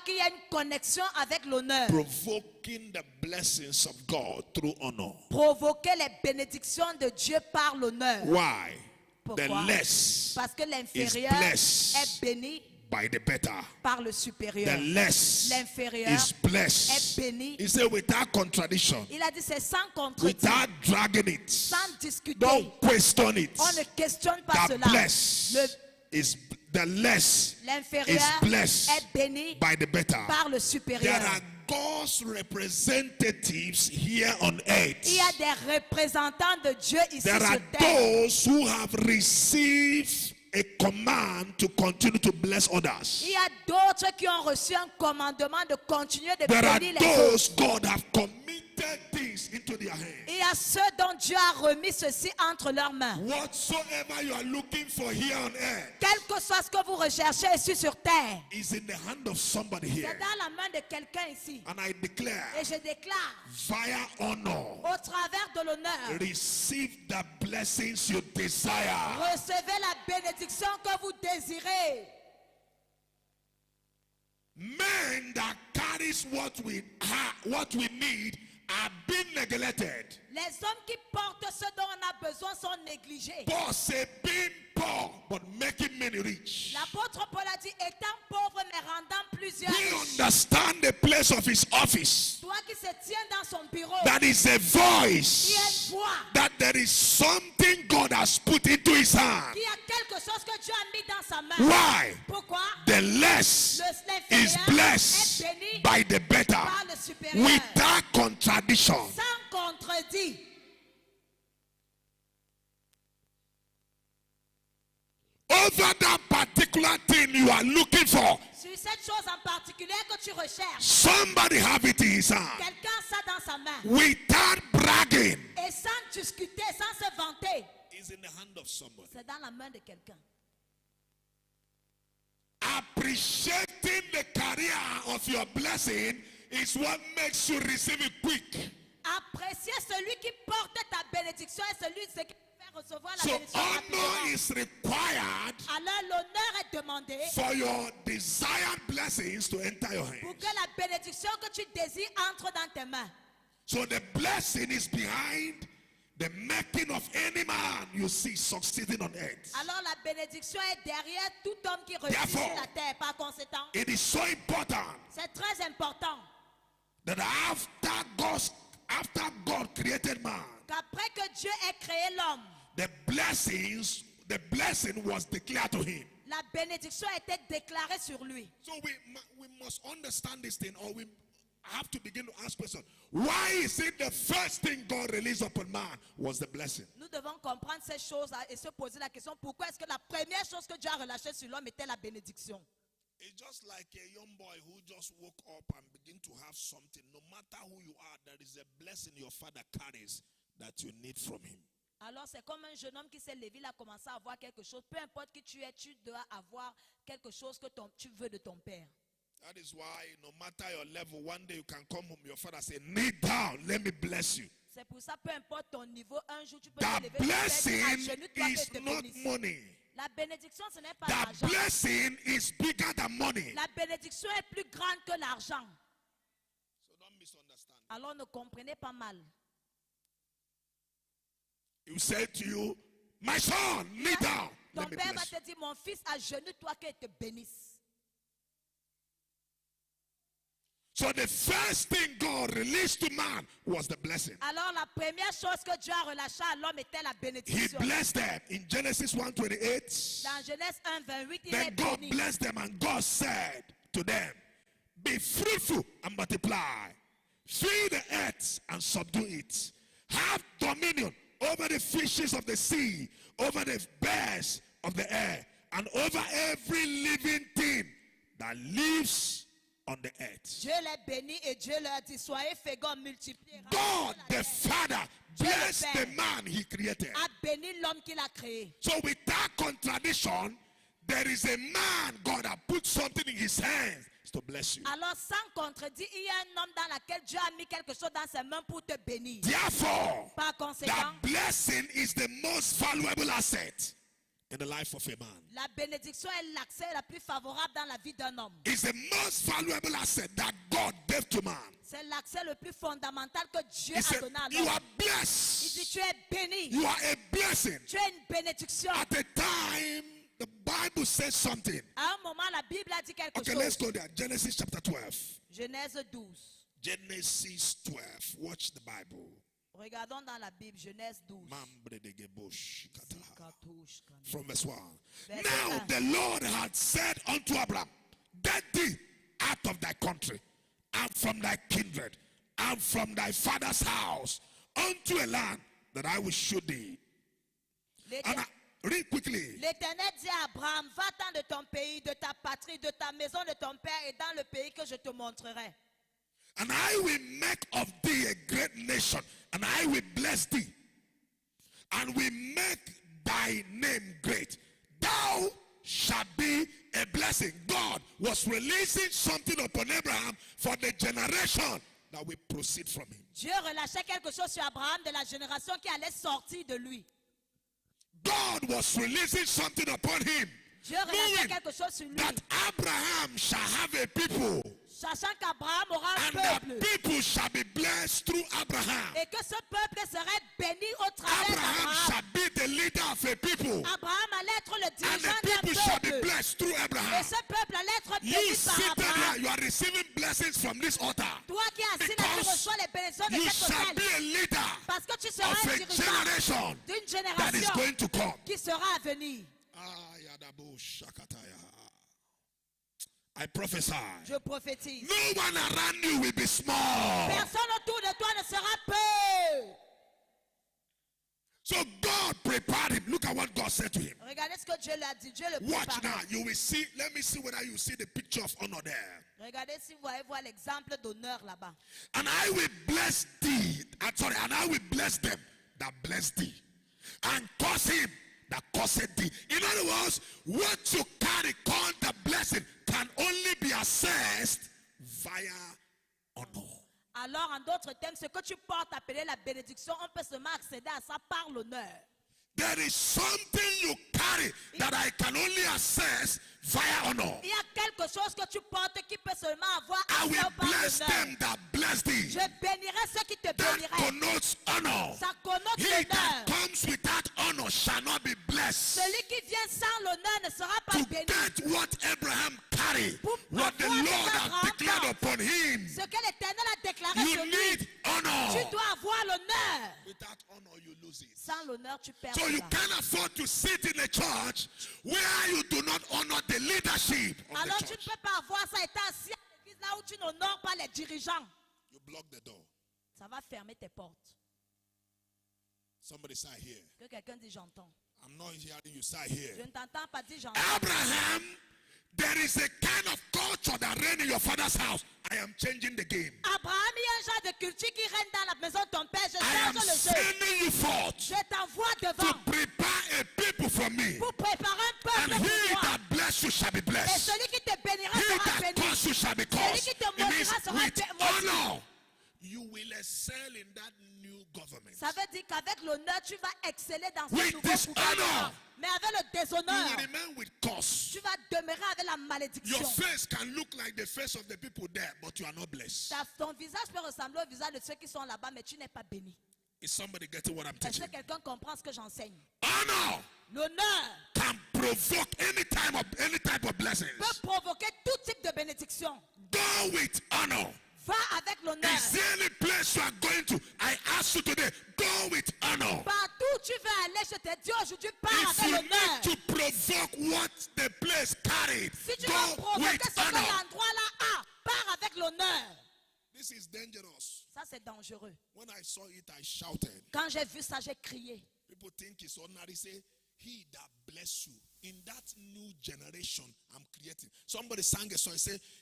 qu'il y a une connexion avec l'honneur. Provoking the blessings of God through honor. Provoquer les bénédictions de Dieu par l'honneur. Why? Pourquoi? The less Parce que is l'inférieur blessed est béni by the better. par le supérieur. The less L'inférieur is blessed. est béni. He said without contradiction. Il a dit c'est sans contredit, Without dragging it. sans discuter. Don't question it. On ne questionne pas The cela. blessed is the less L'inférieur is blessed est béni by the better. par le There supérieur. are God's representatives here on earth. Il y a des représentants de Dieu ici There are sur terre. those who have received a command to continue to bless others. Il y a d'autres qui ont reçu un commandement de continuer de There are bénir les autres. those God have committed things into their hands. Il y a ceux dont Dieu a remis ceci entre leurs mains. Whatsoever you are looking for here on earth Quel que soit ce que vous recherchez ici sur terre, is in the hand of somebody c'est here. dans la main de quelqu'un ici. And I declare, Et je déclare, via honor, au travers de l'honneur, receive the blessings you desire. recevez la bénédiction que vous désirez. Men that carries what we need are being neglected. Les hommes qui portent ce dont on a besoin sont négligés. Paul said, being poor but making many rich. L'apôtre Paul a dit, étant pauvre mais rendant plusieurs We riches. understand the place of his office. Toi qui se tiens dans son bureau, That is a qui a voice. une voix, That there is something God has put into his hand. qui a quelque chose que Dieu a mis dans sa main. Why? Pourquoi? The less is L'inférieur blessed est béni by the better. par le supérieur. Without contradiction. Sans contredit. Over that particular thing you are looking for, Sur cette chose en particulier que tu recherches, somebody have it in his hand. quelqu'un a ça dans sa main. Without bragging. Et sans discuter, sans se vanter, Is in the hand of somebody. c'est dans la main de quelqu'un. Appreciating the career of your blessing is what makes you receive it quick. Apprécier celui qui porte ta bénédiction et celui qui fait recevoir la So bénédiction honor rapidement. is required Alors l'honneur est demandé for your desired blessings to enter your pour hands. que la bénédiction que tu désires entre dans tes mains. So the blessing is behind the making of any man you see succeeding on earth. Alors la bénédiction est derrière tout homme qui réussit Therefore, sur la terre. Par conséquent, It is so important c'est très important that after God created man, qu'après que Dieu ait créé l'homme, the blessing was declared to him. la bénédiction a été déclarée sur lui. So we must understand this thing, or we have to begin to ask questions. Why is it the first thing God released upon man was the blessing? Nous devons comprendre ces choses et se poser la question, pourquoi est-ce que la première chose que Dieu a relâchée sur l'homme était la bénédiction? It's just like a young boy who just woke up and begin to have something. No matter who you are, there is a blessing your father carries that you need from him. Alors c'est comme un jeune homme qui s'est levé, il a commencé à avoir quelque chose. Peu importe qui tu es, tu dois avoir quelque chose que tu veux de ton père. That is why no matter your level, one day you can come home, your father say, kneel down, let me bless you. C'est pour ça, peu importe ton niveau, un jour tu peux The te lever, tu peux être blessing agenouille-toi et is te not bénisse. money. La bénédiction, ce n'est pas The l'argent. blessing is bigger than money. La bénédiction est plus grande que l'argent. So don't misunderstand. Alors ne comprenez pas mal. You say to you, my son, kneel down, Ton let me père va bless you. te dire, mon fils, agenouille-toi qu'il te bénisse. So the first thing God released to man was the blessing. Alors la première chose que Dieu a relâchée à l'homme était la He bénédiction. blessed them in Genesis 1:28. Dans Genèse 1:28, il est Then God béni. blessed them, and God said to them, be fruitful and multiply, fill the earth and subdue it, have dominion over the fishes of the sea, over the birds of the air, and over every living thing that lives on the earth. Dieu les bénit et Dieu leur dit, soyez féconds, multipliez. God the Father blessed the man he created. A béni l'homme qu'il a créé. So without contradiction, there is a man God has put something in his hands to bless you. Alors sans contredit, il y a un homme dans lequel Dieu a mis quelque chose dans ses mains pour te bénir. Therefore, Par conséquent, that blessing is the most valuable asset in the life of a man. La bénédiction est l'accès la plus favorable dans la vie d'un homme. It's the most valuable asset that God gave to man. C'est l'accès le plus fondamental que Dieu He a said, donné à you l'homme. are Il blessed. dit, tu es béni. You are a blessing. Tu es une bénédiction. At the time, the Bible says something. À un moment, la Bible a dit quelque Okay, chose. let's go there. Genesis chapter 12. Genèse 12. Genesis 12. Watch the Bible. Regardons dans la Bible, Genèse 12. From verse 1. Verset Now 1. the Lord had said unto Abraham, get thee out of thy country, and from thy kindred, and from thy father's house, unto a land that I will show thee. And read quickly. L'Éternel dit à Abraham, va-t'en de ton pays, de ta patrie, de ta maison, de ton père, et dans le pays que je te montrerai. And I will make of thee a great nation, and I will bless thee, and will make thy name great. Thou shalt be a blessing. God was releasing something upon Abraham for the generation that will proceed from him. Dieu relâchait quelque chose sur Abraham de la génération qui allait sortir de lui. God was releasing something upon him, Dieu relâchait knowing quelque chose sur lui. that Abraham shall have a people, Sachant qu'Abraham aura un and the peuple. people shall be blessed through Abraham. Et que ce peuple serait béni au travers Abraham d'Abraham. shall be the leader of a people, Abraham allait être le and dirigeant the people d'un shall be peuple. blessed through Et Abraham. ce peuple allait être You béni par seated Abraham. here, you are receiving blessings from this altar. Toi qui es assis là, tu Because reçois les bénédictions de you cette shall be hôtel. a leader Parce que tu seras of un a dirigeant generation d'une that is génération going to come. qui sera à venir. I prophesy. Je prophétise. No one around you will be small. Personne autour de toi ne sera peu. So God prepared him. Look at what God said to him. Regardez ce que Dieu lui a dit. Dieu le Watch prépare. now. You will see. Let me see whether you see the picture of honor there. Regardez si vous allez voir l'exemple d'honneur là-bas. And I will bless thee. And I will bless them that bless thee, and curse him that curseth thee. In other words, what you carry called the blessing can only be assessed via honor. Alors, en d'autres termes, ce que tu portes appelé la bénédiction, on peut seulement accéder à ça par l'honneur. There is something you carry that I can only assess via honor. Il y a quelque chose que tu portes qui peut seulement avoir I accès will par bless l'honneur. them that bless thee. Je bénirai ceux qui te That béniraient. connotes honor. Ça connote He that l'honneur. comes without honor shall not be blessed. Celui qui vient sans l'honneur ne sera pas To béni. get what Abraham carried, Pour what the avoir Lord ce has qu'Abraham declared porte. upon him, Ce que l'Éternel a déclaré you sur lui, need honor. tu dois avoir l'honneur. Without honor, you lose it. Sans l'honneur, tu perds So you cela. can't afford to sit in a church where you do not honor the leadership of Alors the tu ne church. peux pas avoir ça étant assis à l'église là où tu n'honores pas les dirigeants. You block the door. Ça va fermer tes portes. Somebody say here. Que quelqu'un dise j'entends. I'm not hearing you say Je here. ne t'entends pas dire j'entends. Abraham, there is a kind of culture that reigns in your father's house. I am changing the game. Abraham, il y a un genre de culture qui règne dans la maison de ton père. Je I am change le jeu. sending you forth Je t'envoie to devant prepare a people from me. pour préparer un And peuple he pour moi. that bless you shall be Et blessed. celui qui te bénira He sera that béni. curse you shall be Celui cursed. qui te It means maudira sera with maudit. honor, you will excel in that new government. Ça veut dire qu'avec l'honneur, tu vas exceller dans ce With nouveau dishonor, gouvernement. Mais avec le you déshonneur, will remain with curse. tu vas demeurer avec la Your malédiction. face can look like the face of the people there, but you are not blessed. Ton visage peut ressembler au visage de ceux qui sont là-bas, mais tu n'es pas béni. Is somebody getting what I'm Est-ce teaching? que quelqu'un comprend ce que j'enseigne? Honor L'honneur can provoke any type of blessings. peut provoquer tout type de bénédiction. Go with honor. Va avec l'honneur. Is there any place you are going to? I ask you today, go with honor. Partout où tu veux aller, je te dis aujourd'hui, pars If avec you l'honneur. need to provoke what the place carried, Si tu veux go provoquer with ce que honor. l'endroit là a, pars avec l'honneur. This is dangerous. Ça, c'est dangereux. When I saw it, I shouted. Quand j'ai vu ça, j'ai crié. People think it's ordinary. Say, he that bless you in that new generation I'm creating. Somebody sang a song.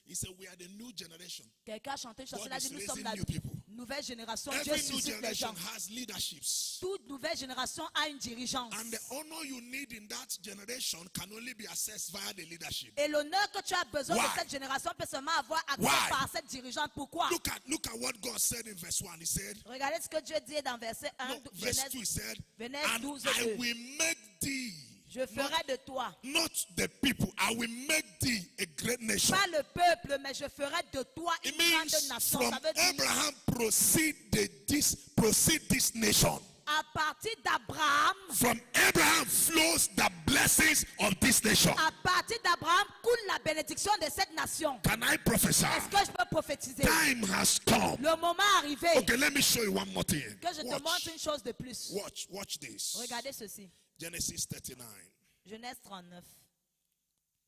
He said, we are the new generation. Quelqu'un a chanté une chanson, God il a is dit, nous sommes raising la new people. nouvelle génération. Dieu Every new suscite les gens. generation has leaderships. Toute nouvelle génération a une dirigeance. And the honor you need in that generation can only be accessed via the leadership. Et l'honneur que tu as besoin Why? de cette génération peut seulement avoir accès Why? par cette dirigeante. Pourquoi? Look at what God said in verse 1. He said, Regardez ce que Dieu dit dans verset 1, no, verse 2 he said, Genèse and 12, I 2. will make thee Je ferai de toi, not the people. I will make thee a great nation. pas le peuple, mais je ferai de toi une It grande means nation. from Ça veut dire, Abraham proceed this nation. à partir d'Abraham, From Abraham flows the blessings of this nation. à partir d'Abraham coule la bénédiction de cette nation. Can I prophesy? Est-ce que je peux prophétiser? Time has come. Le moment est arrivé. Okay, let me show you one more thing. Que je te montre une chose de plus. Watch this. Regardez ceci. Genesis 39. Genèse 39.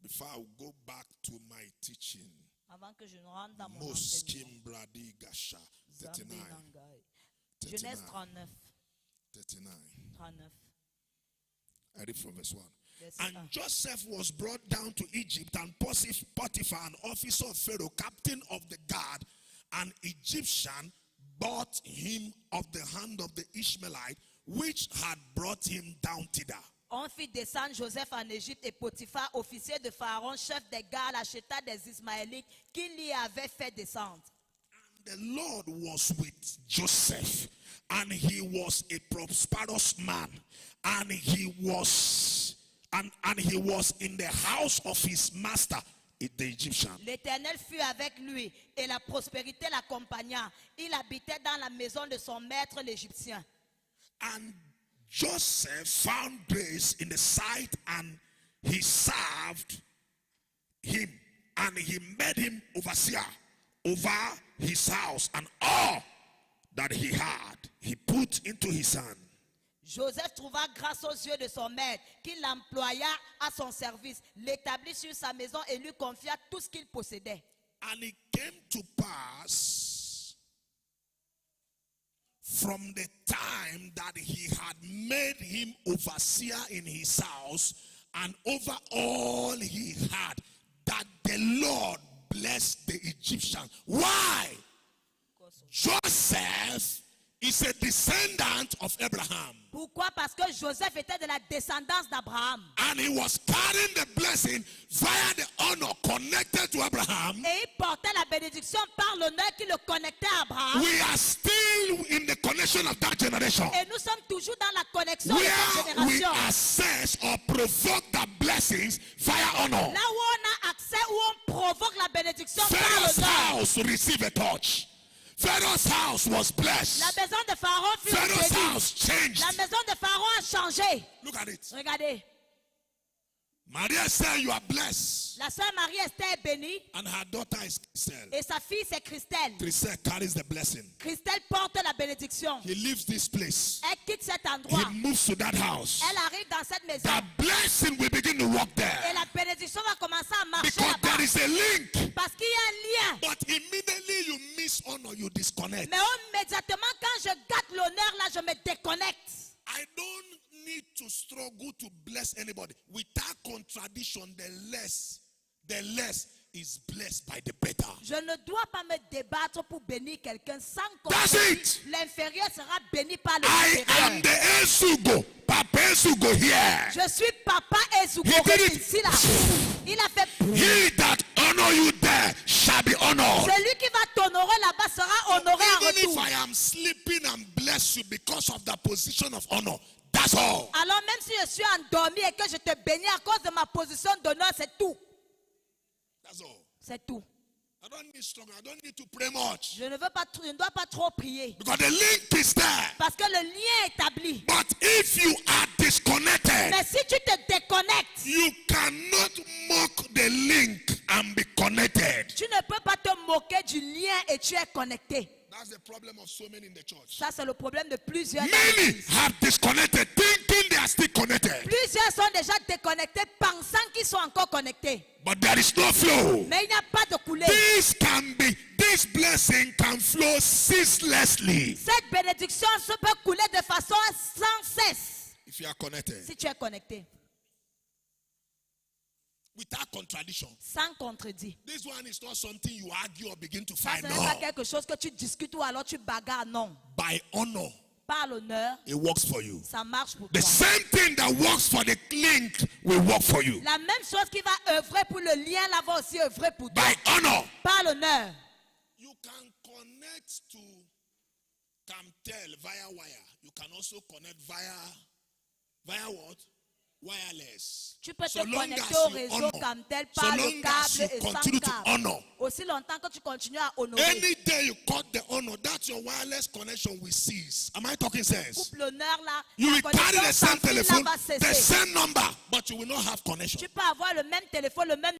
Before I go back to my teaching. Avant que je ne rentre dans mon Moskim enseignement. Brady Gasha. 39. Genèse 39. 39. 39. I read from verse 1. Verset And 1. Joseph was brought down to Egypt, and Potiphar, an officer of Pharaoh, captain of the guard, an Egyptian, bought him of the hand of the Ishmaelite, which had brought him down thither. On fit descendre Joseph en Égypte et Potiphar, officier de Pharaon, chef des gardes, acheta des Ismaélites qui l'y avaient fait descendre. The Lord was with Joseph, and he was a prosperous man, and he was in the house of his master, the Egyptian. L'Éternel fut avec lui et la prospérité l'accompagna. Il habitait dans la maison de son maître l'Égyptien. And Joseph found grace in the sight, and he served him, and he made him overseer over his house, and all that he had, he put into his hand. Joseph trouva grâce aux yeux de son maître, qui l'employa à son service, l'établit sur sa maison et lui confia tout ce qu'il possédait. And it came to pass from the time that he had made him overseer in his house and over all he had, that the Lord blessed the Egyptian. Why? Joseph is a descendant of Abraham. Pourquoi? Parce que Joseph était de la descendance d'Abraham. And he was carrying the blessing via the honor connected to Abraham. Et il portait la bénédiction par l'honneur qui le connectait à Abraham. We are still in the connection of that generation, Et nous sommes toujours dans la connexion de cette where we génération. access or provoke the blessings via honor. Là où on a accès, où on provoque la bénédiction par Pharaoh's l'honneur. house received a touch. Pharaoh's house was blessed. La maison de Pharaon fut Pharaoh's bénie. house changed. La maison de Pharaon a changé. Look at it. Regardez. Maria said, "You are blessed," La sœur Marie-Esther est bénie and her daughter is Christelle. et sa fille c'est Christelle. Christelle carries the blessing. Christelle porte la bénédiction. He leaves this place. Elle quitte cet He endroit. moves to that house. Elle arrive dans cette maison. The blessing will begin to work Et there la bénédiction va commencer à marcher because là-bas. there is a link. Parce qu'il y a un lien. But immediately you miss honor, you disconnect. Mais immédiatement quand je gâte l'honneur, là, je me déconnecte. I don't need to struggle to bless anybody. Without contradiction, the less is blessed by the better. Je ne dois pas me débattre pour bénir quelqu'un sans That's contredire. it. L'inférieur sera béni par le I am supérieur. the Esugo, Papa Esugo here. Je suis papa Ezugo He did it. ici là. Il a fait. He that honor you there shall be honored. Celui qui va t'honorer là-bas sera honoré en Even if retour. I am sleeping and bless you because of the position of honor, that's all. Alors même si je suis endormi et que je te bénis à cause de ma position d'honneur, c'est tout. That's all. C'est tout. I don't need struggle. I don't need to pray much. Je ne dois pas trop prier. Because the link is there. Parce que le lien est établi. But if you are disconnected, Mais si tu te déconnectes, you cannot mock the link and be connected. tu ne peux pas te moquer du lien et tu es connecté. That's the problem of so many in the church. Ça, c'est le problème de plusieurs. dans Many l'église. have disconnected, thinking they are still connected. Plusieurs sont déjà déconnectés, pensant qu'ils sont encore connectés. But there is no flow. Mais il n'y a pas de coulée. This blessing can flow ceaselessly Cette bénédiction se peut couler de façon sans cesse. if you are connected. Si tu es connecté, Without contradiction. sans contredit. This one is not something you argue or begin to Ça, fight. ce n'est pas No. quelque chose que tu discutes ou alors tu bagarres, non. By honor, Par l'honneur, it works for you. ça marche pour The toi. same thing that works for the link will work for you. La même chose qui va œuvrer pour le lien, là va aussi œuvrer pour toi. By honor. Par l'honneur. You can connect to Camtel via wire. You can also connect via what? wireless. Tu peux So te long connecter as au you réseau honor, comme tel so par le long as câble you et sans continue to câble. honor. Aussi longtemps que tu continues à honorer. Any day you cut the honor, that's your wireless connection will cease. Am I talking sense? Coupe l'honneur là, You la will carry connexion the sans same fil là telephone, va the cesser. same number, but you will not have connection. Tu peux avoir le même téléphone, le même